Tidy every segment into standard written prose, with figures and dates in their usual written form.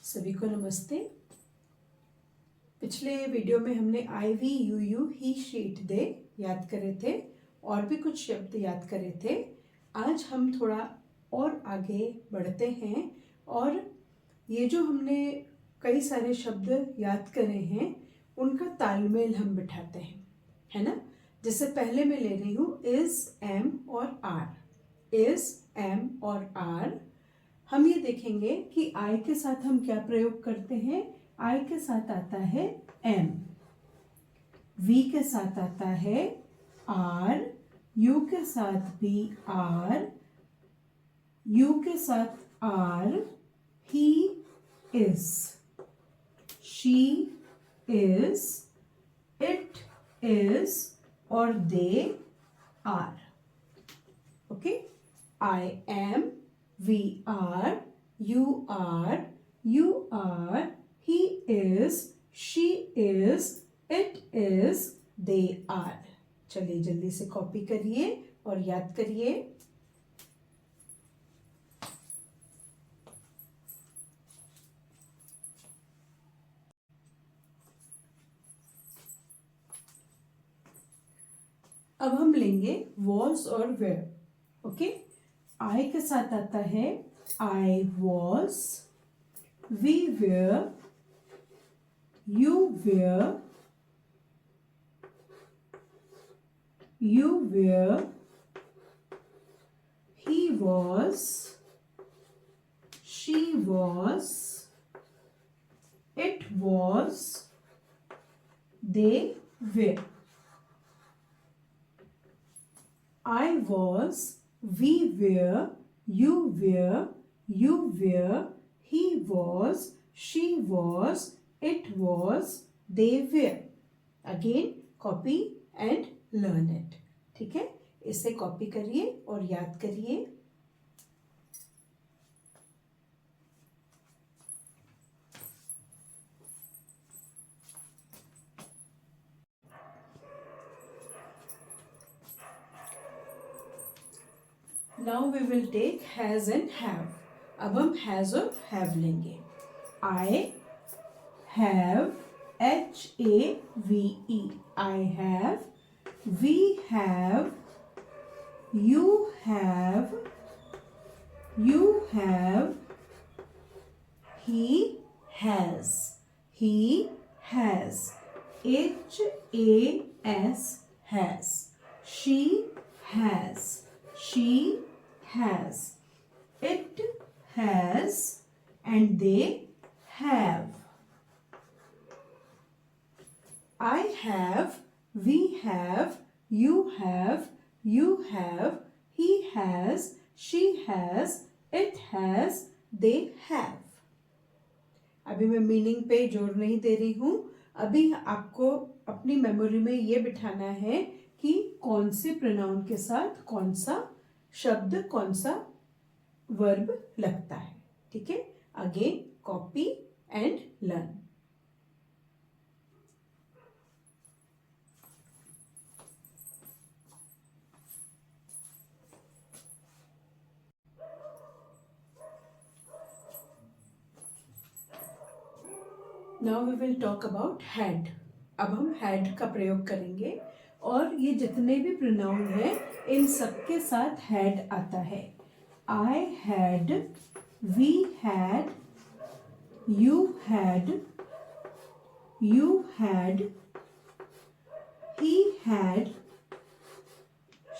सभी को नमस्ते। पिछले वीडियो में हमने I we you you he she it they याद करे थे और भी कुछ शब्द याद करे थे। आज हम थोड़ा और आगे बढ़ते हैं और ये जो हमने कई सारे शब्द याद करे हैं उनका तालमेल हम बिठाते हैं, है ना। जैसे पहले मैं ले रही हूँ इज, एम और आर। इज, एम और आर। हम ये देखेंगे कि आई के साथ हम क्या प्रयोग करते हैं। आई के साथ आता है एम, वी के साथ आता है आर, यू के साथ भी आर, यू के साथ are, he is, she is, it is और they are. Okay, I am, we are, you are, he is, she is, it is, they are। चलिए जल्दी से कॉपी करिए और याद करिए। अब हम लेंगे was और were। ओके, I के साथ आता है I was, we were, you were, you were, he was, she was, it was, they were। I was, we were, you were, he was, she was, it was, they were। Again copy and learn it। ठीक है, इसे copy करिए और याद करिए। Now we will take has and have। अब हम has और have लेंगे। I have, H-A-V-E, I have, we have, you have, he has, H-A-S, has, she has, it has and they have। I have, we have, you have, he has, she has, it has, they have। अभी मैं meaning पे जोर नहीं दे रही हूँ। अभी आपको अपनी मेमोरी में ये बिठाना है कि कौन से प्रोनाउन के साथ कौन सा शब्द, कौन सा वर्ब लगता है। ठीक है, again copy and learn. Now we will talk about had. अब हम हैड का प्रयोग करेंगे और ये जितने भी प्रोनाउन हैं इन सबके साथ हैड आता है। I had, we had, you had, he had,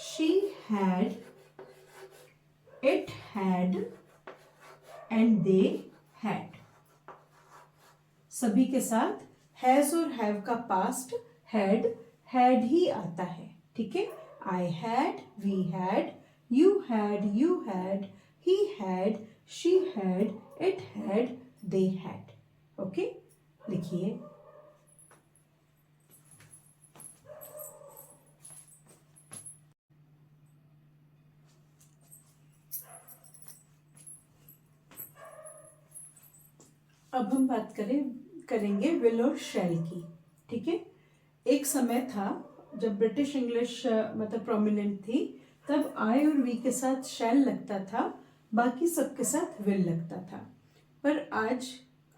she had, it had and they had। सभी के साथ हैज और हैव का पास्ट हैड ही आता है। ठीक है, I had, we had, you had, he had, she had, it had, they had। Okay, लिखिए। अब हम बात करेंगे विल और शैल की। ठीक है, एक समय था जब ब्रिटिश इंग्लिश मतलब प्रोमिनेंट थी, तब आई और वी के साथ शैल लगता था, बाकी सबके साथ विल लगता था। पर आज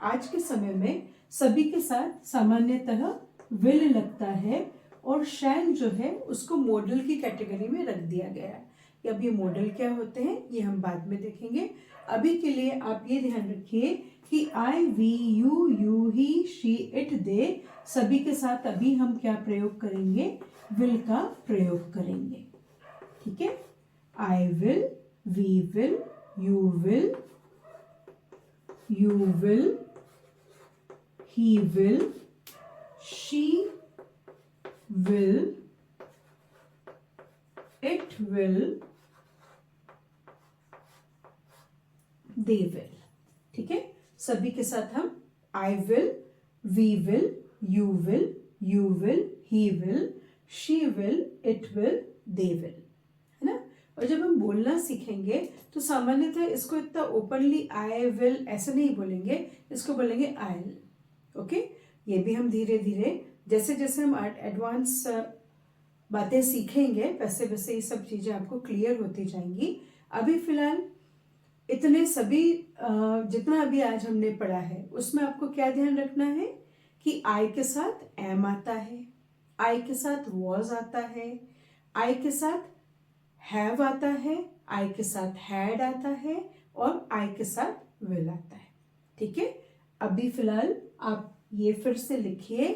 आज के समय में सभी के साथ सामान्यतः विल लगता है और शैल जो है उसको मॉडल की कैटेगरी में रख दिया गया है। अब ये मॉडल क्या होते हैं ये हम बाद में देखेंगे। अभी के लिए आप ये ध्यान रखिए कि I, we, you, he, she, it, they सभी के साथ अभी हम क्या प्रयोग करेंगे, विल का प्रयोग करेंगे। ठीक है, I will, we will, you will, he will, she will, it will, they will। ठीक है, सभी के साथ हम I will, we will, you will, he will, she will, it will, they will, है ना। और जब हम बोलना सीखेंगे तो सामान्यतः इसको इतना ओपनली आई विल ऐसे नहीं बोलेंगे, इसको बोलेंगे आइल। ओके, ये भी हम धीरे धीरे जैसे जैसे हम एडवांस बातें सीखेंगे वैसे वैसे ये सब चीज़ें आपको क्लियर होती जाएंगी। अभी फिलहाल इतने सभी जितना अभी आज हमने पढ़ा है उसमें आपको क्या ध्यान रखना है कि आई के साथ एम आता है, आई के साथ वॉज आता है, आई के साथ हैव आता है, आई के साथ हैड आता है और आई के साथ विल आता है। ठीक है, अभी फिलहाल आप ये फिर से लिखिए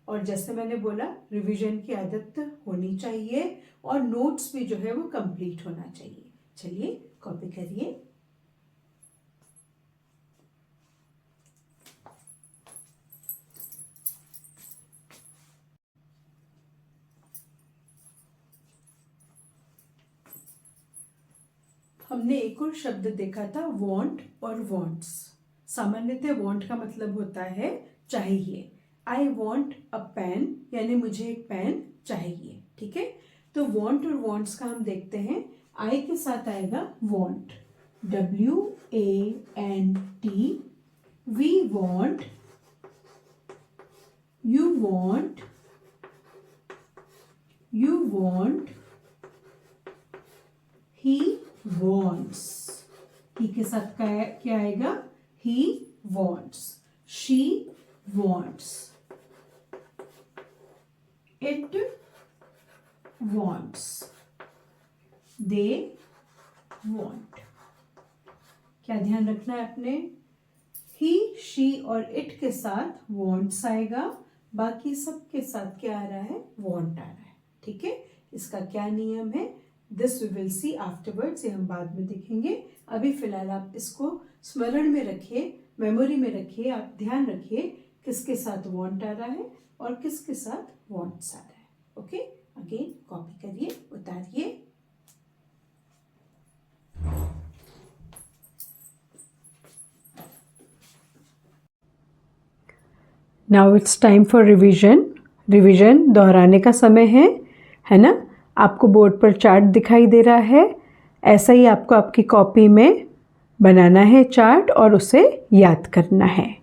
और जैसे मैंने बोला रिवीजन की आदत होनी चाहिए और नोट्स भी जो है वो कंप्लीट होना चाहिए। चलिए कॉपी करिए। हमने एक और शब्द देखा था वॉन्ट और वॉन्ट्स। सामान्यतः वॉन्ट का मतलब होता है चाहिए। आई वॉन्ट अ पेन, यानी मुझे एक पेन चाहिए। ठीक है, तो वॉन्ट और वॉन्ट्स का हम देखते हैं। आई के साथ आएगा want, WANT, we want, you want, he wants, he के साथ क्या आएगा, he wants, she wants, it wants, they want। क्या ध्यान रखना है आपने, he, she और it के साथ wants आएगा, बाकी सब के साथ क्या आ रहा है, want आ रहा है। ठीक है, इसका क्या नियम है, this we will see afterwards, ये हम बाद में देखेंगे। अभी फिलहाल आप इसको स्मरण में रखिए, मेमोरी में रखिए, आप ध्यान रखिए किसके साथ वांट आ रहा है और किसके साथ वांट्स आ रहा है। ओके, अगेन कॉपी करिए, उतारिए। Now it's time for revision. Revision दोहराने का समय है ना। आपको बोर्ड पर चार्ट दिखाई दे रहा है, ऐसा ही आपको आपकी कॉपी में बनाना है चार्ट और उसे याद करना है।